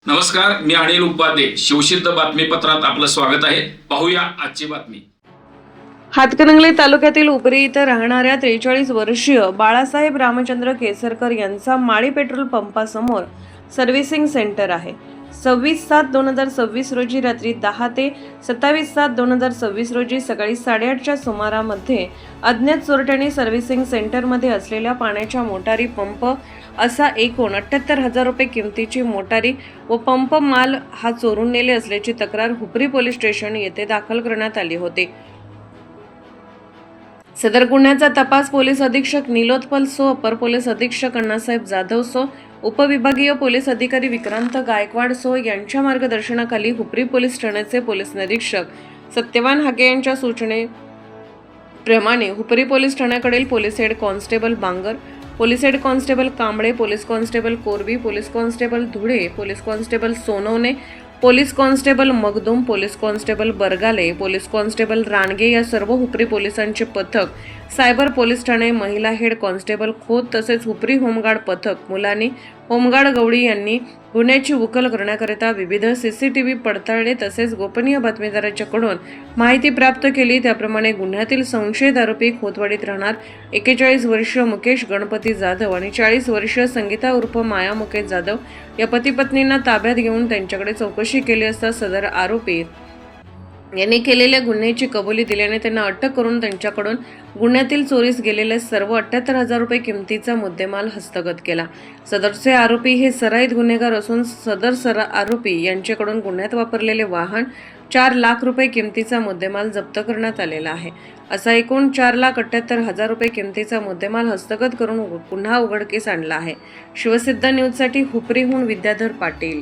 नमस्कार, मी अनिल उपाध्ये. शिवसिद्ध बातमीपत्रात आपलं स्वागत आहे. पाहूया आजची बातमी. हातकणंगले तालुक्यातील उपरी इथं राहणाऱ्या 43 वर्षीय बाळासाहेब रामचंद्र केसरकर यांचा माळी पेट्रोल पंपासमोर सर्व्हिसिंग सेंटर आहे. 26/7/2026 रोजी रात्री 10 ते 27/7/2026 रोजी सकाळी 8:30च्या सुमारामध्ये अज्ञात चोरट्यांनी सर्व्हिसिंग सेंटरमध्ये असलेल्या पाण्याच्या मोटारी, पंप असा एकूण 78,000 रुपये किमतीची मोटारी व पंप माल हा चोरून नेले असल्याची तक्रार हुपरी पोलीस स्टेशन येथे दाखल करण्यात आली होती. सदर गुन्ह्याचा तपास पोलीस अधीक्षक नीलोत्पल सो, अपर पोलीस अधीक्षक अण्णासाहेब जाधव सो, उपविभागीय पोलीस अधिकारी विक्रांत गायकवाड सो यांच्या मार्गदर्शनाखाली हुपरी पोलीस ठाण्याचे पोलीस निरीक्षक सत्यवान हाके यांच्या सूचनेप्रमाणे हुपरी पोलीस ठाण्याकडील police head constable Bangar, police head constable Kamble, police constable Korbi, police constable Dhule, police constable Sonawane, police constable Magdum, police constable Bargale, police constable Ranage या सर्व हुपरी पोलिसांचे पथक, सायबर पोलीस ठाणे, महिला हेड कॉन्स्टेबल खोत तसेच हुपरी होमगार्ड पथक मुलानी, होमगार्ड गवळी यांनी गुन्ह्याची उकल करण्याकरिता विविध सीसीटीव्ही पडताळले तसेच गोपनीय बातमीदाराच्याकडून माहिती प्राप्त केली. त्याप्रमाणे गुन्ह्यातील संशयित आरोपी खोतवाडीत राहणार 41 वर्षीय मुकेश गणपती जाधव आणि 40 वर्षीय संगीता उर्फ माया मुकेश जाधव या पती पत्नींना ताब्यात घेऊन त्यांच्याकडे चौकशी केली असता सदर आरोपी यांनी केलेल्या गुन्ह्याची कबुली दिल्याने त्यांना अटक करून त्यांच्याकडून गुन्ह्यातील चोरीस गेलेले सर्व 78,000 रुपये किमतीचा मुद्देमाल हस्तगत केला. सदरचे आरोपी हे सराईत गुन्हेगार असून सदर आरोपी यांच्याकडून गुन्ह्यात वापरलेले वाहन 4 लाख रुपये किमतीचा मुद्देमाल जप्त करण्यात आलेला आहे. असा एकूण 4,78,000 रुपये किमतीचा मुद्देमाल हस्तगत करून गुन्हा उघडकीस आणला आहे. शिवसिद्ध न्यूजसाठी हुपरीहून विद्याधर पाटील.